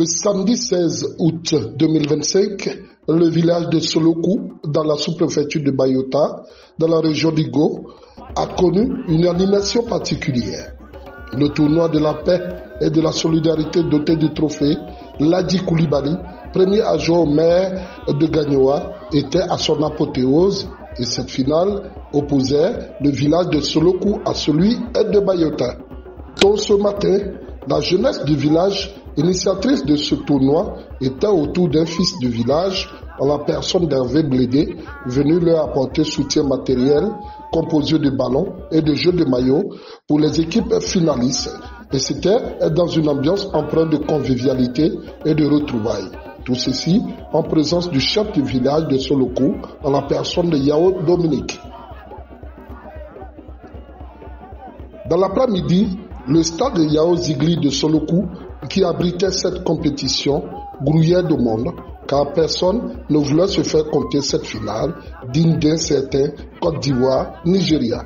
Le samedi 16 août 2025, le village de Solokou, dans la sous-préfecture de Bayota, dans la région d'Igo, a connu une animation particulière. Le tournoi de la paix et de la solidarité doté du trophée Ladi Koulibaly, premier adjoint au maire de Gagnoa, était à son apothéose et cette finale opposait le village de Solokou à celui de Bayota. Tôt ce matin, la jeunesse du village, initiatrice de ce tournoi, était autour d'un fils du village, en la personne d'Hervé Blédé, venu leur apporter soutien matériel composé de ballons et de jeux de maillots pour les équipes finalistes. Et c'était dans une ambiance empreinte de convivialité et de retrouvailles. Tout ceci en présence du chef du village de Solokou, en la personne de Yao Dominique. Dans l'après-midi, le stade de Yao Zigli de Solokou, qui abritait cette compétition, grouillait de monde, car personne ne voulait se faire compter cette finale digne d'un certain Côte d'Ivoire-Nigeria.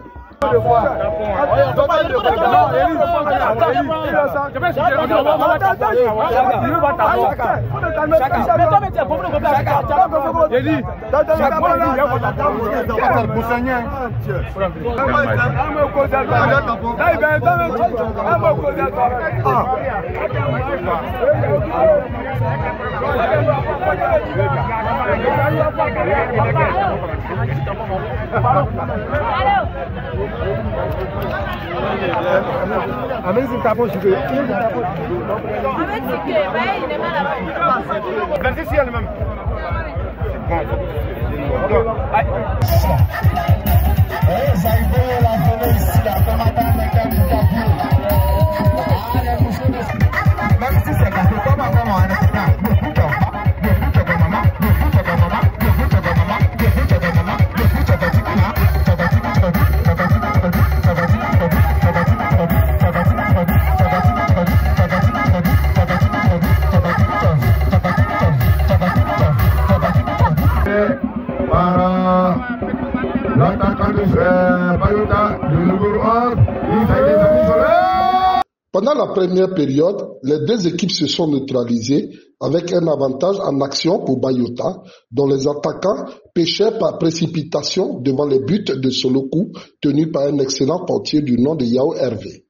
Pendant la première période, les deux équipes se sont neutralisées avec un avantage en action pour Bayota, dont les attaquants pêchaient par précipitation devant les buts de Solokou, tenus par un excellent portier du nom de Yao Hervé.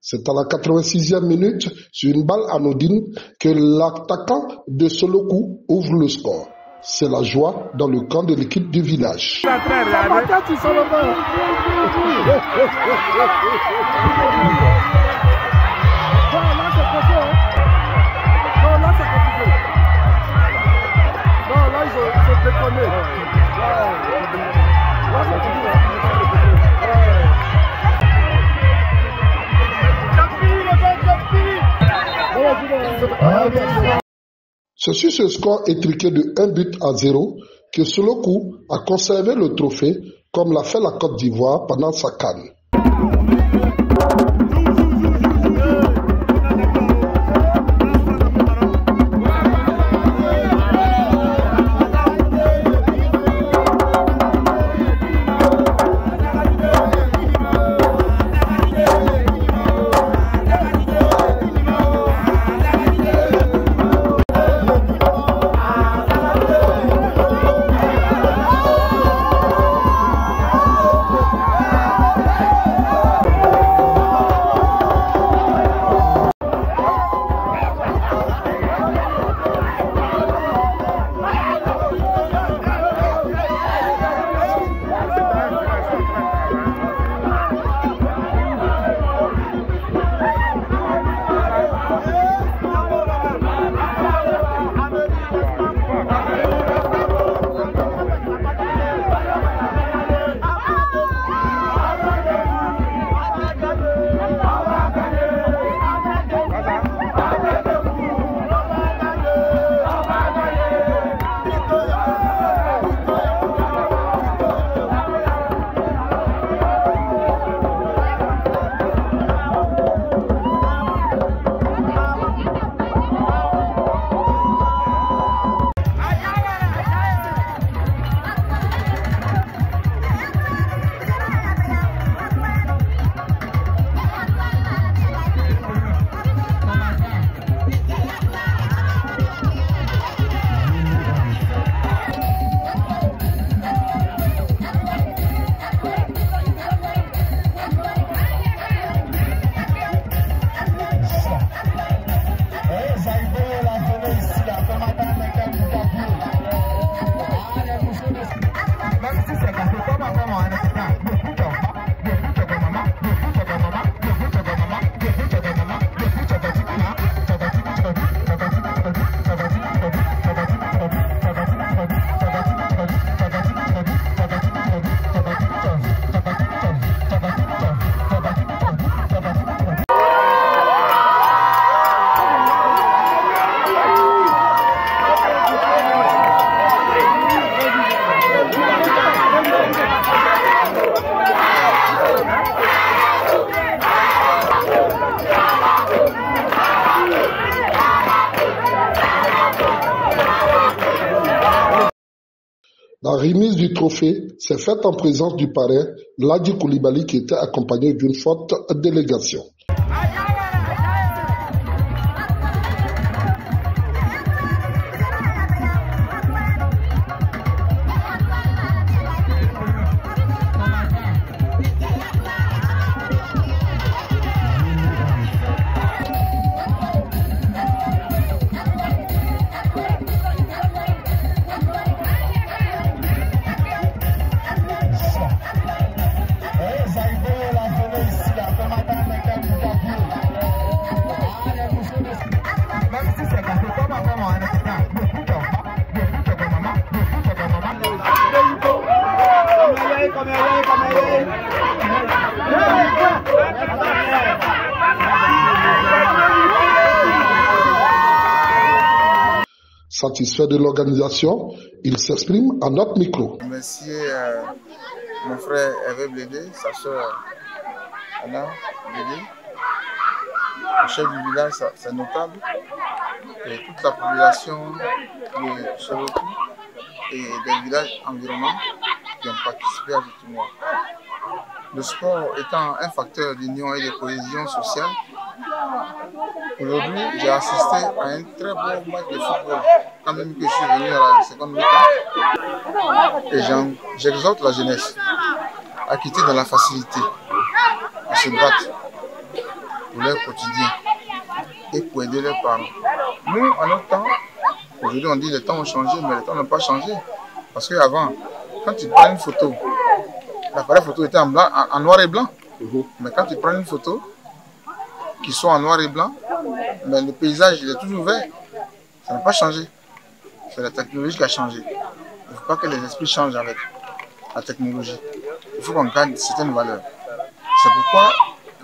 C'est à la 86e minute, sur une balle anodine, que l'attaquant de Solokou ouvre le score. C'est la joie dans le camp de l'équipe du village. C'est sur ce score étriqué de 1-0 que Solokou a conservé le trophée comme l'a fait la Côte d'Ivoire pendant sa CAN. La remise du trophée s'est faite en présence du parrain Ladji Coulibaly qui était accompagné d'une forte délégation. Satisfait de l'organisation, il s'exprime à notre micro. Merci mon frère Hervé Blédé, sa soeur Anna Blédé, le chef du village, c'est notable, et toute la population de Solokou et des villages environnants qui ont participé à ce tournoi. Le sport étant un facteur d'union et de cohésion sociale, aujourd'hui j'ai assisté à un très beau match de football, quand même que je suis venu à la seconde mi-temps. Et j'exhorte la jeunesse à quitter dans la facilité, à se battre pour leur quotidien et pour aider leurs parents. Nous, en notre temps, aujourd'hui on dit que les temps ont changé, mais les temps n'ont pas changé. Parce qu'avant, quand tu prends une photo, l'appareil photo était en noir et blanc. Mais quand tu prends une photo qui soit en noir et blanc, mais le paysage il est toujours vert. Ça n'a pas changé. C'est la technologie qui a changé. Il ne faut pas que les esprits changent avec la technologie. Il faut qu'on gagne certaines valeurs. C'est pourquoi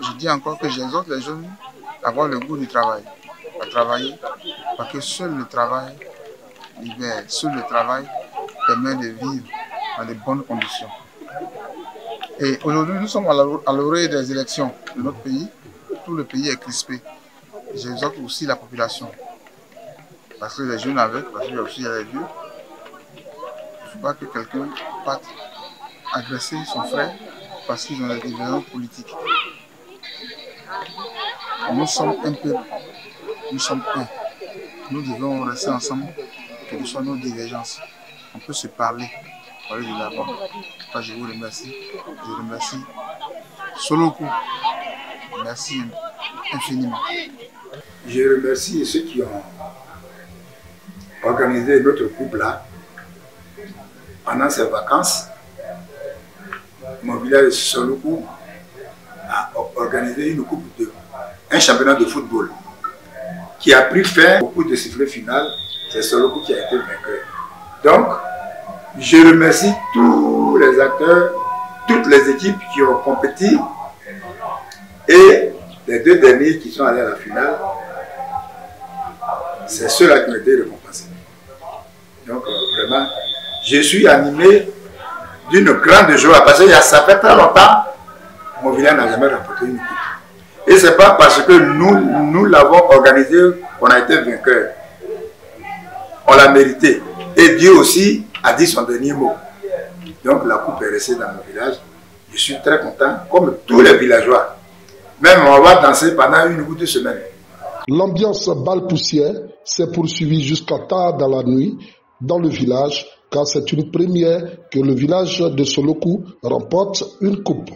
je dis encore que j'exhorte les jeunes à avoir le goût du travail, à travailler, parce que seul le travail libère, seul le travail permet de vivre dans de bonnes conditions. Et aujourd'hui, nous sommes à l'orée des élections de notre pays. Tout le pays est crispé. J'exhorte aussi la population. Parce que les jeunes avec, parce qu'il y a aussi les vieux. Il ne faut pas que quelqu'un parte agresser son frère parce qu'ils ont des divergences politiques. Nous sommes un peuple, nous sommes un. Nous devons rester ensemble, quelles que soient nos divergences. On peut se parler, parler de là-bas. Je vous remercie. Je remercie Solokou. Merci infiniment. Je remercie ceux qui ont organisé notre couple là. Pendant ces vacances, mon village Solokou a organisé une coupe un championnat de football qui a pris fin au coup de sifflet final. C'est Solokou qui a été vainqueur. Donc, je remercie tous les acteurs, toutes les équipes qui ont compétit et les deux derniers qui sont allés à la finale. C'est ceux-là qui ont été récompensés. Donc, vraiment, je suis animé d'une grande joie parce que ça fait très longtemps que mon village n'a jamais remporté une coupe. Et ce n'est pas parce que nous l'avons organisé qu'on a été vainqueur. On l'a mérité. Et Dieu aussi a dit son dernier mot. Donc la coupe est restée dans mon village. Je suis très content, comme tous les villageois. Même on va danser pendant 1 ou 2 semaines. L'ambiance balle-poussière s'est poursuivie jusqu'à tard dans la nuit dans le village, car c'est une première que le village de Solokou remporte une coupe.